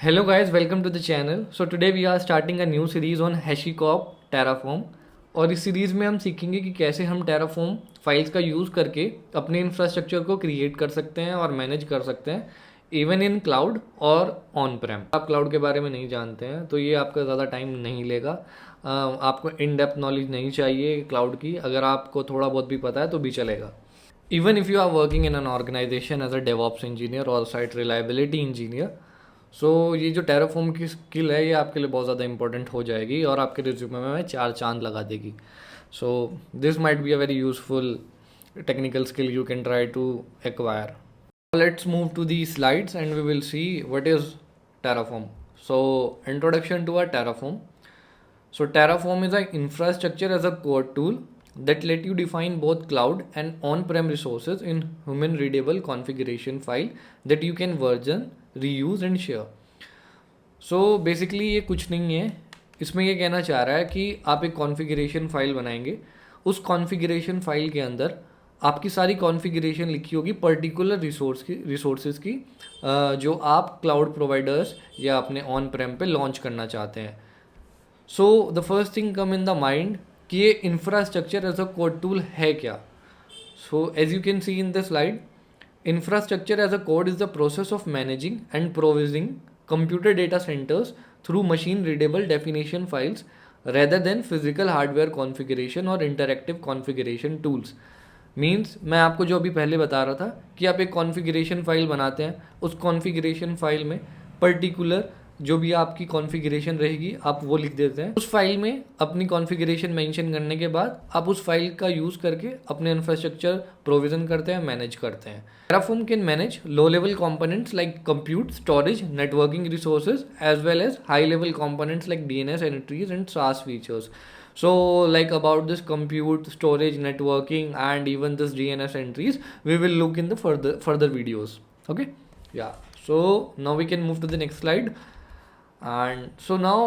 Hello guys, welcome to the channel. So today we are starting a new series on HashiCorp Terraform और इस series में हम सीखेंगे कि कैसे हम Terraform फाइल्स का यूज़ करके अपने इंफ्रास्ट्रक्चर को क्रिएट कर सकते हैं और मैनेज कर सकते हैं इवन इन क्लाउड और ऑन प्रेम। आप क्लाउड के बारे में नहीं जानते हैं तो ये आपका ज़्यादा टाइम नहीं लेगा। आपको इन डेप्थ नॉलेज नहीं चाहिए क्लाउड की, अगर आपको थोड़ा बहुत भी पता है तो भी चलेगा। Even if you are working in an organization as a DevOps engineer और साइट रिलायबिलिटी इंजीनियर, सो ये जो टेराफॉर्म की स्किल है ये आपके लिए बहुत ज़्यादा इंपॉर्टेंट हो जाएगी और आपके रिज्यूमे में चार चांद लगा देगी। So this might be a very useful technical skill you can try to acquire. Let's move to the slides and we will see what is Terraform. So introduction to a Terraform. So Terraform is an infrastructure as a code tool that let you define both cloud and on-prem resources in human readable configuration file that you can version, reuse and share. So basically ये कुछ नहीं है, इसमें ये कहना चाह रहा है कि आप एक कॉन्फ़िगरेशन फाइल बनाएंगे, उस कॉन्फ़िगरेशन फाइल के अंदर आपकी सारी कॉन्फ़िगरेशन लिखी होगी पर्टिकुलर रिसोर्सेज की जो आप क्लाउड प्रोवाइडर्स या अपने ऑन प्रेम पे लॉन्च करना चाहते हैं। So the first thing come in the mind कि ये infrastructure as a code tool है क्या। So as you can see in the slide, infrastructure as a code is the process of managing and provisioning computer data centers through machine readable definition files rather than physical hardware configuration or interactive configuration tools. Means मैं आपको जो अभी पहले बता रहा था कि आप एक कॉन्फ़िगरेशन फाइल बनाते हैं, उस कॉन्फ़िगरेशन फाइल में पर्टिकुलर जो भी आपकी कॉन्फ़िगरेशन रहेगी आप वो लिख देते हैं। उस फाइल में अपनी कॉन्फ़िगरेशन मेंशन करने के बाद आप उस फाइल का यूज़ करके अपने इंफ्रास्ट्रक्चर प्रोविज़न करते हैं, मैनेज करते हैं। Terraform can manage low-level components like compute, storage, networking resources, as well as high-level components like DNS entries and SaaS features. So like about this compute, storage, networking and even this DNS entries, we will look in the further videos. Okay, yeah. So now we can move to the next slide. And so now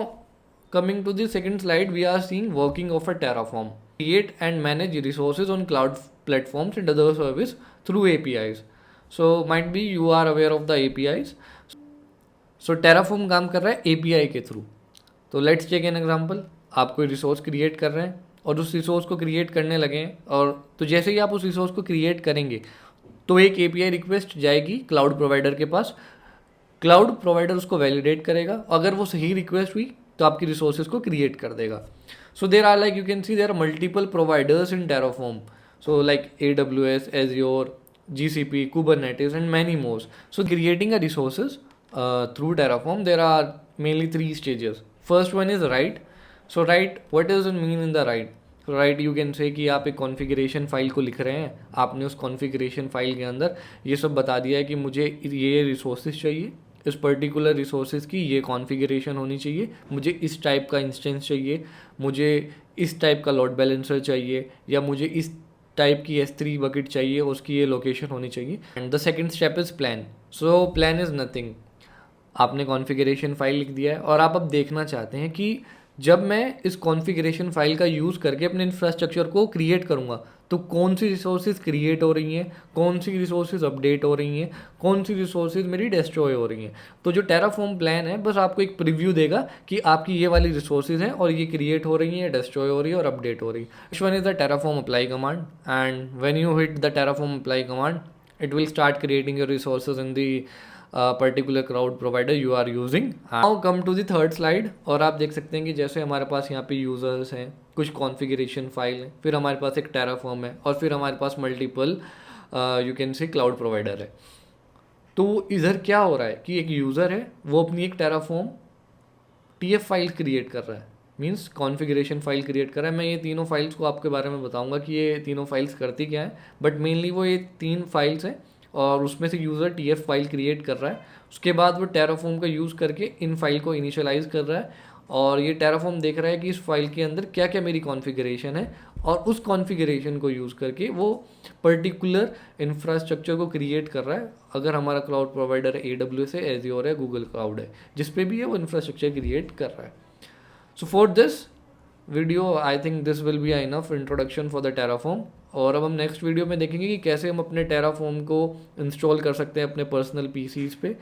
coming to the second slide, we are seeing working of a Terraform. Create and manage resources on cloud platforms and other service through APIs. So might be you are aware of the APIs. So Terraform काम कर रहा है API के through. तो let's take an example, आप कोई resource create कर रहे हैं और उस रिसोर्स को क्रिएट करने लगे हैं, और तो जैसे ही आप उस रिसोर्स को क्रिएट करेंगे तो एक API रिक्वेस्ट जाएगी क्लाउड प्रोवाइडर के पास। क्लाउड प्रोवाइडर उसको वैलिडेट करेगा, अगर वो सही रिक्वेस्ट हुई तो आपकी रिसोर्सेज को क्रिएट कर देगा। So there are like you can see there are multiple providers in Terraform. So like AWS, Azure, GCP, Kubernetes and many more. So creating a resources through Terraform, there are mainly three stages. First one is write. So write, what does it mean in the write? So write you can say कि आप एक configuration file को लिख रहे हैं, आपने उस configuration file के अंदर ये सब बता दिया है कि मुझे ये रिसोर्सेज चाहिए, इस पर्टिकुलर रिसोर्सेज की ये कॉन्फ़िगरेशन होनी चाहिए, मुझे इस टाइप का इंस्टेंस चाहिए, मुझे इस टाइप का लोड बैलेंसर चाहिए, या मुझे इस टाइप की S3 बकेट चाहिए, उसकी ये लोकेशन होनी चाहिए। And the second step is plan. So plan is nothing, आपने कॉन्फ़िगरेशन फाइल लिख दिया है और आप अब देखना चाहते हैं कि जब मैं इस कॉन्फ़िगरेशन फाइल का यूज़ करके अपने इंफ्रास्ट्रक्चर को क्रिएट करूँगा तो कौन सी रिसोर्सेज क्रिएट हो रही हैं, कौन सी रिसोर्सेज अपडेट हो रही हैं, कौन सी रिसोर्सेज मेरी डिस्ट्रॉय हो रही हैं। तो जो टेराफॉर्म प्लान है बस आपको एक प्रीव्यू देगा कि आपकी ये वाली रिसोर्सेज हैं और ये क्रिएट हो रही हैं, डिस्ट्रॉय हो रही है और अपडेट हो रही है। Next one is the Terraform apply command, and when you hit the Terraform apply command it will start creating your resources in the particular cloud provider you are using. Now come to the third slide, और आप देख सकते हैं कि जैसे हमारे पास यहाँ पे यूज़र्स हैं, कुछ कॉन्फ़िगरेशन फाइल है, फिर हमारे पास एक टेराफॉर्म है और फिर हमारे पास multiple you can say cloud provider है। तो इधर क्या हो रहा है कि एक यूज़र है, वो अपनी एक टेराफॉर्म TF फाइल क्रिएट कर रहा है, मीन्स कॉन्फ़िगरेशन फाइल क्रिएट कर रहा है। मैं ये तीनों फाइल्स को आपके बारे में बताऊंगा कि ये तीनों फाइल्स करती क्या है, बट मेनली वो ये तीन फाइल्स हैं और उसमें से यूज़र TF फाइल क्रिएट कर रहा है। उसके बाद वो टेराफॉर्म का यूज़ करके इन फाइल को इनिशियलाइज़ कर रहा है और ये टेराफॉर्म देख रहा है कि इस फाइल के अंदर क्या क्या मेरी कॉन्फ़िगरेशन है और उस कॉन्फ़िगरेशन को यूज़ करके वो पर्टिकुलर इंफ्रास्ट्रक्चर को क्रिएट कर रहा है। अगर हमारा क्लाउड प्रोवाइडर AWS है, एज्योर है, गूगल क्लाउड है, जिस पे भी है वो इंफ्रास्ट्रक्चर क्रिएट कर रहा है। So for this video, I think this will be enough introduction for the Terraform. और अब हम नेक्स्ट वीडियो में देखेंगे कि कैसे हम अपने Terraform को इंस्टॉल कर सकते हैं अपने पर्सनल PCs पे।